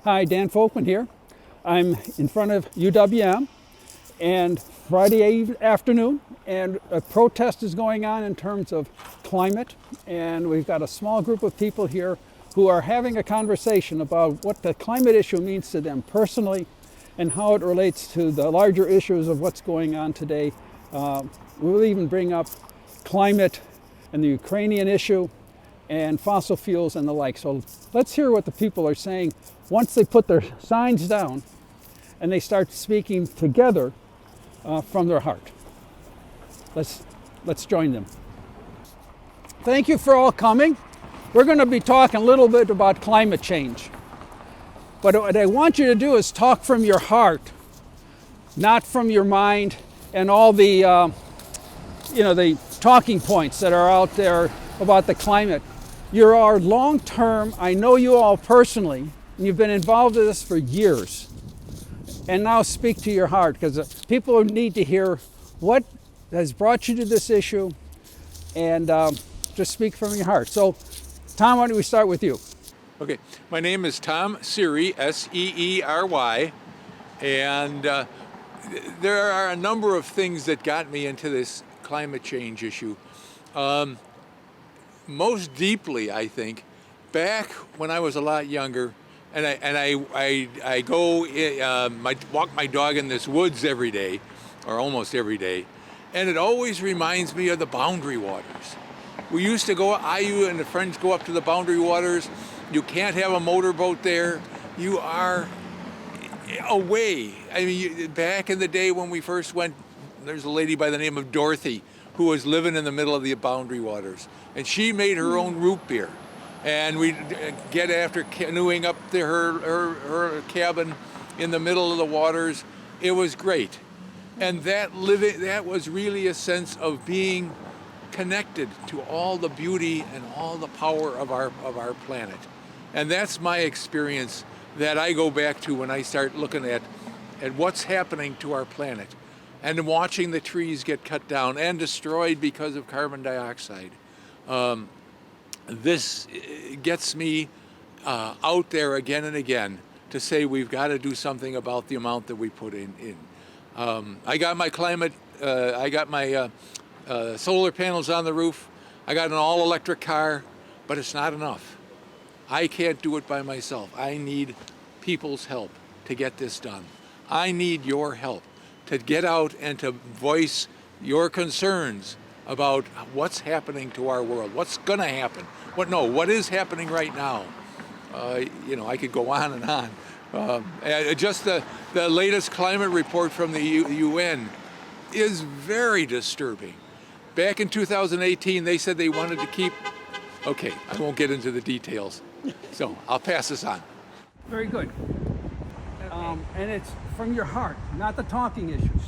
Hi, Dan Folkman here. I'm in front of UWM and Friday afternoon, and a protest is going on in terms of climate, and we've got a small group of people here who are having a conversation about what the climate issue means to them personally and how it relates to the larger issues of what's going on today. We'll even bring up climate and the Ukrainian issue and fossil fuels and the like. So let's hear what the people are saying once they put their signs down and they start speaking together from their heart. Let's join them. Thank you for all coming. We're going to be talking a little bit about climate change. But what I want you to do is talk from your heart, not from your mind and all the the talking points that are out there about the climate. You're our long-term, I know you all personally, and you've been involved in this for years. And now speak to your heart, because people need to hear what has brought you to this issue, and just speak from your heart. So, Tom, why don't we start with you? Okay, my name is Tom Seary, S-E-E-R-Y, and there are a number of things that got me into this climate change issue. Most deeply, I think, back when I was a lot younger, and I go walk my dog in this woods every day, or almost every day, and it always reminds me of the boundary waters. We used to go, you and the friends go up to the boundary waters. You can't have a motorboat there. You are away. I mean, back in the day when we first went, there's a lady by the name of Dorothy who was living in the middle of the boundary waters. And she made her own root beer. And we'd get after canoeing up to her cabin in the middle of the waters. It was great. And that was really a sense of being connected to all the beauty and all the power of our planet. And that's my experience that I go back to when I start looking at what's happening to our planet and watching the trees get cut down and destroyed because of carbon dioxide. This gets me out there again and again to say we've got to do something about the amount that we put in. I got my solar panels on the roof. I got an all-electric car, but it's not enough. I can't do it by myself. I need people's help to get this done. I need your help to get out and to voice your concerns about what's happening to our world, what's going to happen, what is happening right now. I could go on and on. Just the latest climate report from the UN is very disturbing. Back in 2018, they said they wanted to keep, okay, I won't get into the details, so I'll pass this on. Very good. And it's from your heart, not the talking issues.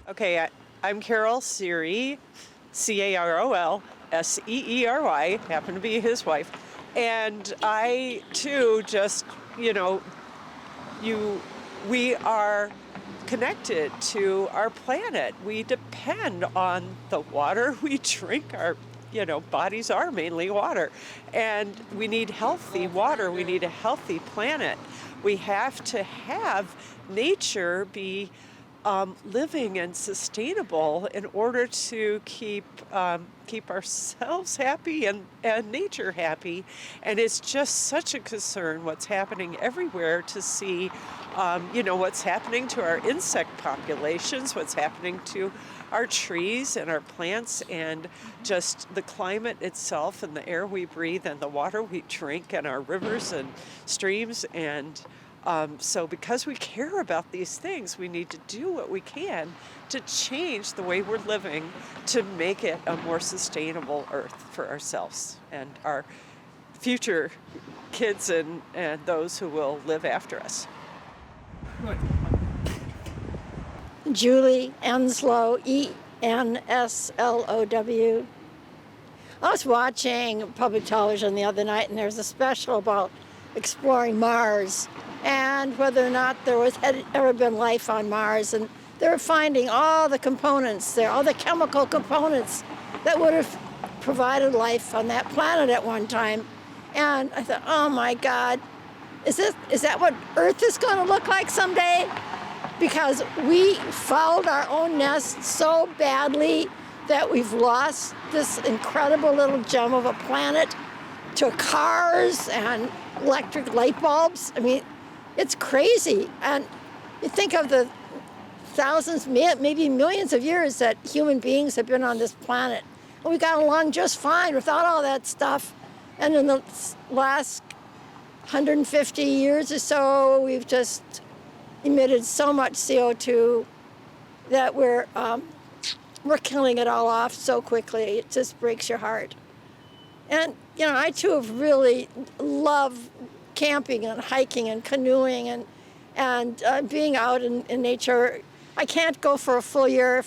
Okay, I'm Carol Seary, Carol Seery, happen to be his wife. And I, too, we are connected to our planet. We depend on the water we drink. Our bodies are mainly water. And we need healthy water. We need a healthy planet. We have to have nature be living and sustainable in order to keep ourselves happy and nature happy. And it's just such a concern what's happening everywhere to see, what's happening to our insect populations, what's happening to our trees and our plants, and just the climate itself and the air we breathe and the water we drink and our rivers and streams. And so because we care about these things, we need to do what we can to change the way we're living to make it a more sustainable earth for ourselves and our future kids and those who will live after us. Good. Julie Enslow, Enslow. I was watching public television the other night, and there was a special about exploring Mars and whether or not there had ever been life on Mars. And they were finding all the components there, all the chemical components that would have provided life on that planet at one time. And I thought, oh my God, is that what Earth is going to look like someday? Because we fouled our own nest so badly that we've lost this incredible little gem of a planet to cars and electric light bulbs. I mean, it's crazy. And you think of the thousands, maybe millions of years that human beings have been on this planet. And we got along just fine without all that stuff. And in the last 150 years or so, we've just emitted so much CO2 that we're killing it all off so quickly. It just breaks your heart. And, you know, I too have really loved camping and hiking and canoeing and being out in nature. I can't go for a full year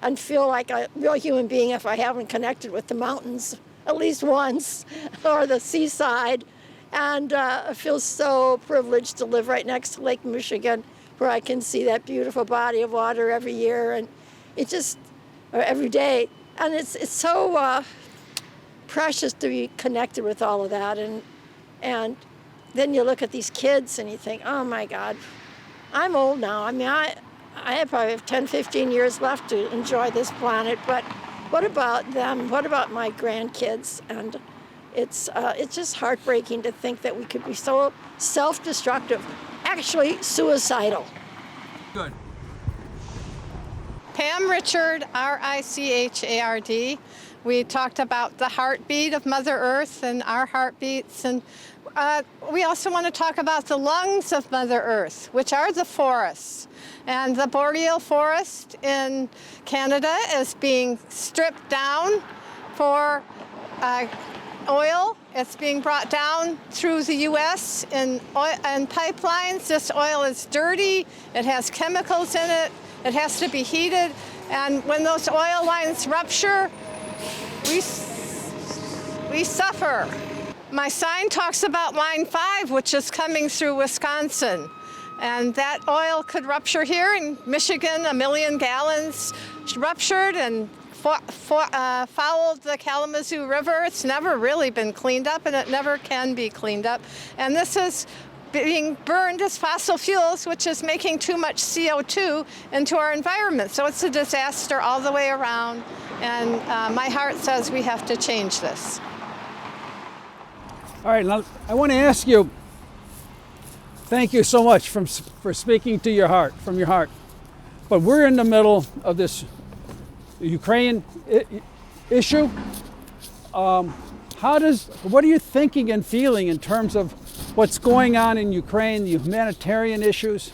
and feel like a real human being if I haven't connected with the mountains at least once, or the seaside. And I feel so privileged to live right next to Lake Michigan, where I can see that beautiful body of water every year, and it just, or every day. And it's so precious to be connected with all of that. And then you look at these kids and you think, oh my God, I'm old now. I mean, I probably have 10, 15 years left to enjoy this planet, but what about them? What about my grandkids? And it's just heartbreaking to think that we could be so self-destructive, actually suicidal. Good. Pam Richard, Richard. We talked about the heartbeat of Mother Earth and our heartbeats, and we also want to talk about the lungs of Mother Earth, which are the forests. And the boreal forest in Canada is being stripped down for oil. It's being brought down through the U.S. in pipelines. This oil is dirty. It has chemicals in it. It has to be heated. And when those oil lines rupture, we suffer. My sign talks about Line 5, which is coming through Wisconsin. And that oil could rupture here in Michigan. 1 million gallons ruptured and fouled the Kalamazoo River. It's never really been cleaned up, and it never can be cleaned up. And this is being burned as fossil fuels, which is making too much CO2 into our environment. So it's a disaster all the way around. And my heart says we have to change this. All right, now I want to ask you, thank you so much for speaking to your heart, from your heart. But we're in the middle of this Ukraine issue. What are you thinking and feeling in terms of what's going on in Ukraine, the humanitarian issues,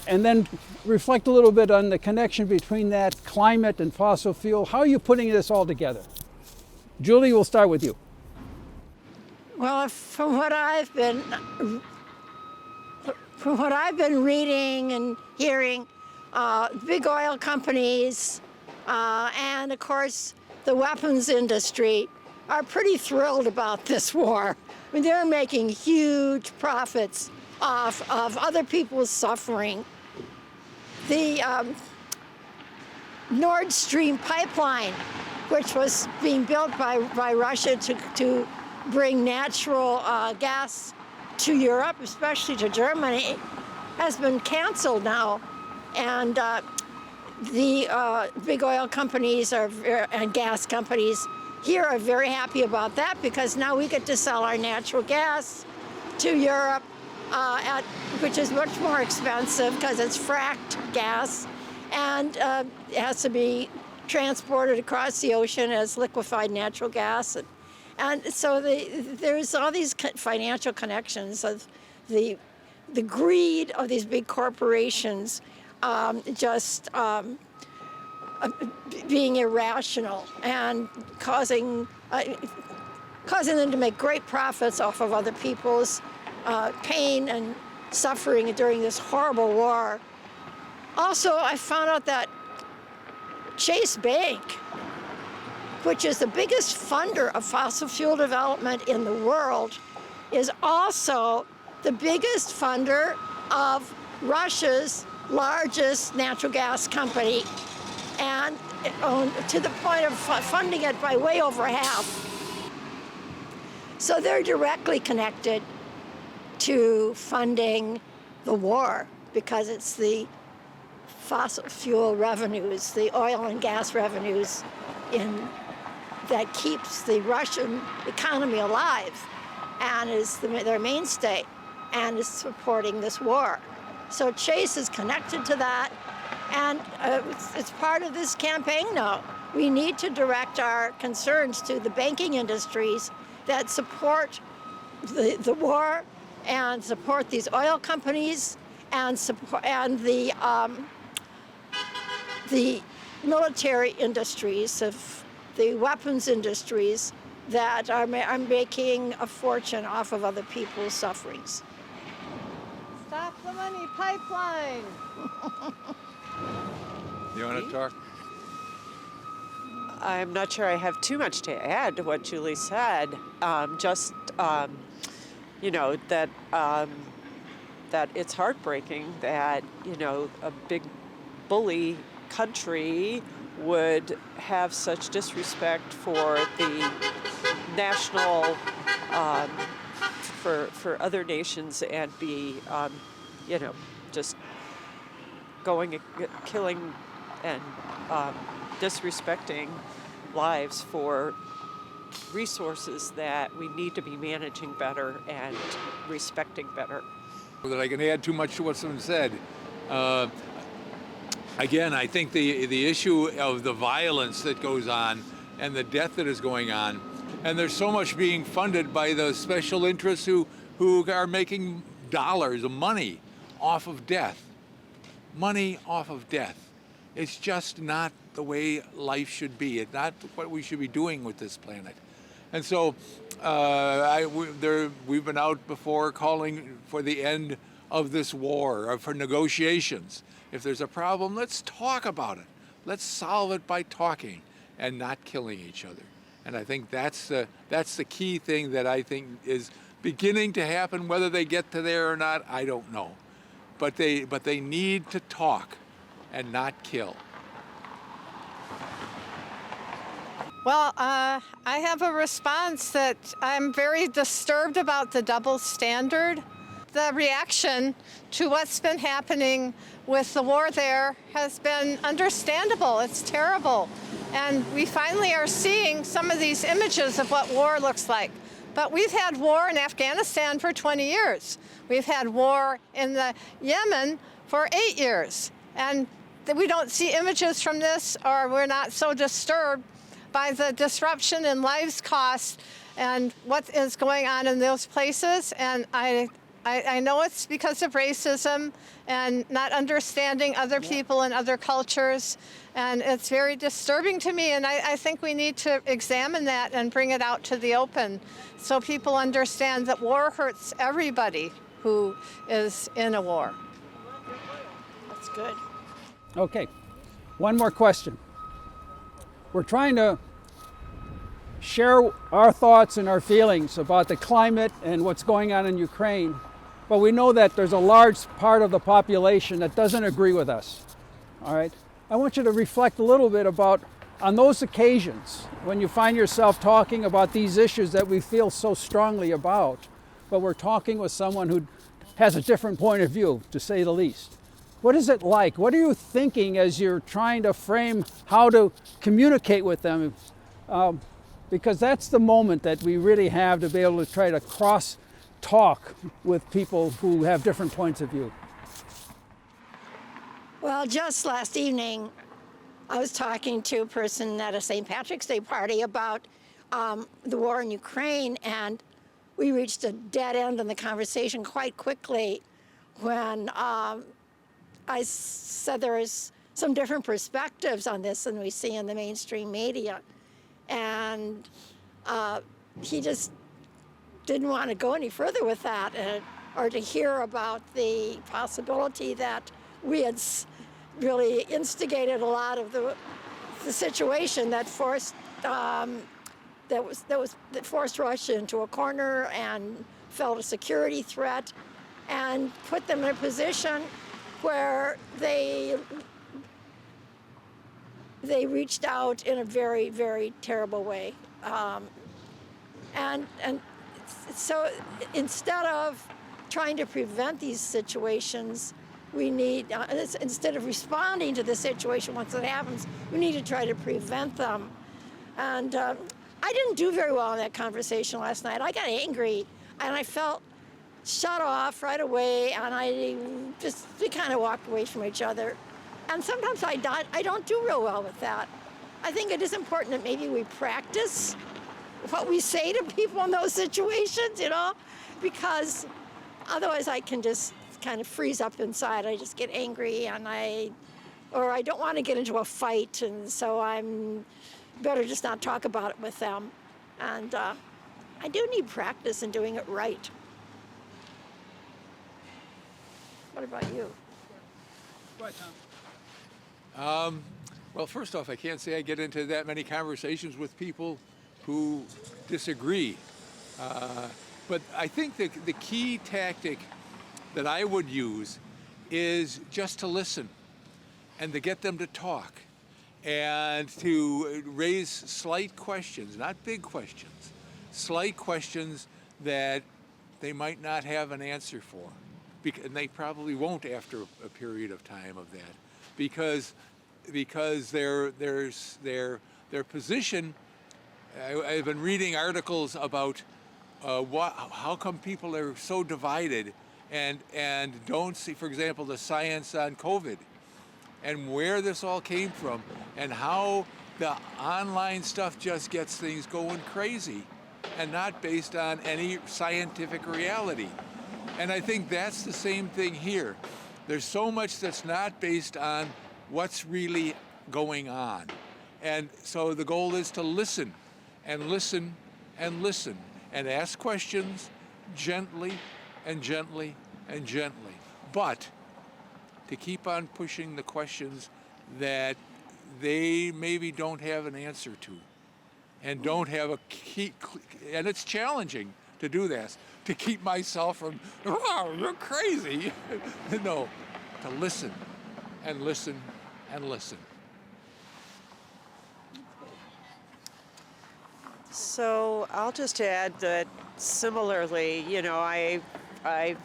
and then reflect a little bit on the connection between that climate and fossil fuel? How are you putting this all together? Julie, we'll start with you. Well, from what I've been reading and hearing, big oil companies and, of course, the weapons industry are pretty thrilled about this war. I mean, they're making huge profits off of other people's suffering. The Nord Stream pipeline, which was being built by Russia to bring natural gas to Europe, especially to Germany, has been canceled now. And the big oil companies and gas companies here are very happy about that, because now we get to sell our natural gas to Europe, which is much more expensive because it's fracked gas, and it has to be transported across the ocean as liquefied natural gas. And so there's all these financial connections of the greed of these big corporations being irrational and causing them to make great profits off of other people's pain and suffering during this horrible war. Also, I found out that Chase Bank, which is the biggest funder of fossil fuel development in the world, is also the biggest funder of Russia's largest natural gas company, and to the point of funding it by way over half. So they're directly connected to funding the war, because it's the fossil fuel revenues, the oil and gas revenues that keeps the Russian economy alive and is their mainstay and is supporting this war. So Chase is connected to that, and it's part of this campaign now. We need to direct our concerns to the banking industries that support the war and support these oil companies and the military industries of the weapons industries that are making a fortune off of other people's sufferings. Stop the money pipeline. You want to talk? I'm not sure I have too much to add to what Julie said. That it's heartbreaking that, a big bully country would have such disrespect for the national, for other nations and be, just going and killing and disrespecting lives for resources that we need to be managing better and respecting better. That I can add too much to what's been said. Again, I think the issue of the violence that goes on and the death that is going on, and there's so much being funded by the special interests who are making dollars of money off of death. Money off of death. It's just not the way life should be. It's not what we should be doing with this planet. And so we've been out before calling for the end of this war, or for negotiations. If there's a problem, let's talk about it. Let's solve it by talking and not killing each other. And I think that's the key thing that I think is beginning to happen. Whether they get to there or not, I don't know. But they need to talk and not kill. Well, I have a response that I'm very disturbed about the double standard. The reaction to what's been happening with the war there has been understandable. It's terrible. And we finally are seeing some of these images of what war looks like. But we've had war in Afghanistan for 20 years. We've had war in the Yemen for 8 years. And we don't see images from this, or we're not so disturbed by the disruption in lives cost and what is going on in those places. And I know it's because of racism and not understanding other people and other cultures. And it's very disturbing to me. And I think we need to examine that and bring it out to the open so people understand that war hurts everybody who is in a war. That's good. Okay, one more question. We're trying to share our thoughts and our feelings about the climate and what's going on in Ukraine, but we know that there's a large part of the population that doesn't agree with us. All right? I want you to reflect a little bit about, on those occasions when you find yourself talking about these issues that we feel so strongly about, but we're talking with someone who has a different point of view, to say the least. What is it like? What are you thinking as you're trying to frame how to communicate with them? Because that's the moment that we really have to be able to try to cross-talk with people who have different points of view. Well, just last evening, I was talking to a person at a St. Patrick's Day party about the war in Ukraine, and we reached a dead end in the conversation quite quickly when I said there is some different perspectives on this than we see in the mainstream media. And he just didn't want to go any further with that, or to hear about the possibility that we had really instigated a lot of the situation that forced that forced Russia into a corner and felt a security threat, and put them in a position where they reached out in a very, very terrible way. And so instead of trying to prevent these situations. We need, instead of responding to the situation once it happens, we need to try to prevent them. And I didn't do very well in that conversation last night. I got angry and I felt shut off right away, and we kind of walked away from each other. And sometimes I don't do real well with that. I think it is important that maybe we practice what we say to people in those situations, you know, because otherwise I can just kind of freeze up inside. I just get angry, and I don't want to get into a fight, and so I'm better just not talk about it with them. And I do need practice in doing it right. What about you? Right, Tom. Well, first off, I can't say I get into that many conversations with people who disagree. But I think the key tactic that I would use is just to listen and to get them to talk and to raise slight questions, not big questions, slight questions that they might not have an answer for. And they probably won't after a period of time of that, because their position. I've been reading articles about how come people are so divided and don't see, for example, the science on COVID and where this all came from, and how the online stuff just gets things going crazy and not based on any scientific reality. And I think that's the same thing here. There's so much that's not based on what's really going on. And so the goal is to listen and listen and listen and ask questions gently and gently and gently. But to keep on pushing the questions that they maybe don't have an answer to and don't have a key, and it's challenging to do this, to keep myself from, oh, you're crazy. No, to listen and listen and listen. So I'll just add that similarly, you know, I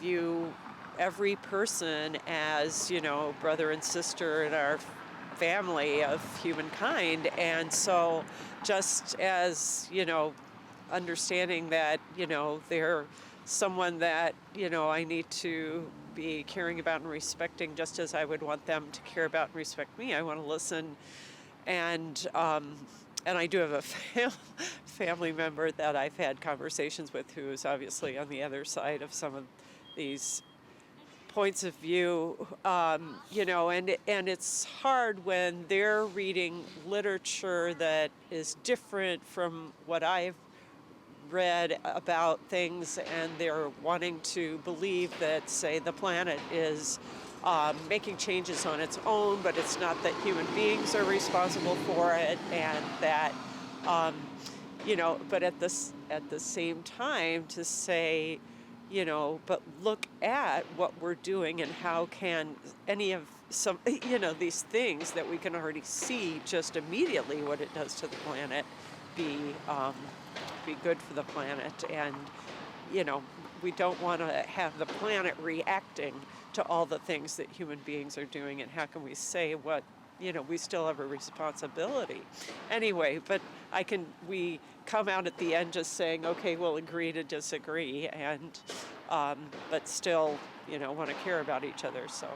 view every person as, you know, brother and sister in our family of humankind. And so just as, you know, understanding that, you know, they're someone that, you know, I need to be caring about and respecting just as I would want them to care about and respect me. I want to listen. And I do have a family member that I've had conversations with who is obviously on the other side of some of these points of view, you know, and it's hard when they're reading literature that is different from what I've read about things, and they're wanting to believe that, say, the planet is making changes on its own, but it's not, that human beings are responsible for it, and that, you know, but at the same time to say, you know, but look at what we're doing and how can any of some, you know, these things that we can already see just immediately what it does to the planet be good for the planet. And, you know, we don't want to have the planet reacting to all the things that human beings are doing, and how can we say what, you know, we still have a responsibility. Anyway, but we come out at the end just saying, okay, we'll agree to disagree, and but still, you know, want to care about each other. So.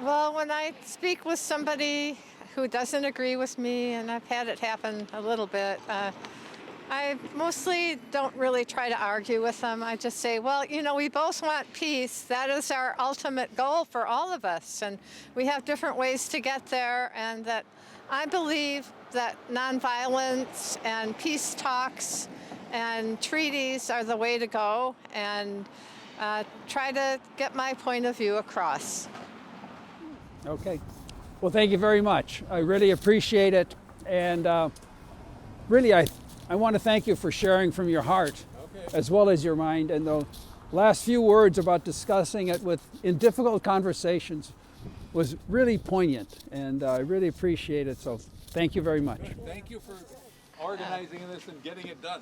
Well, when I speak with somebody who doesn't agree with me, and I've had it happen a little bit, I mostly don't really try to argue with them. I just say, well, you know, we both want peace. That is our ultimate goal for all of us. And we have different ways to get there. And that I believe that nonviolence and peace talks and treaties are the way to go, and try to get my point of view across. Okay. Well, thank you very much. I really appreciate it. And really, I want to thank you for sharing from your heart, as well as your mind. And the last few words about discussing it in difficult conversations was really poignant, and I really appreciate it. So thank you very much. Thank you for organizing this and getting it done.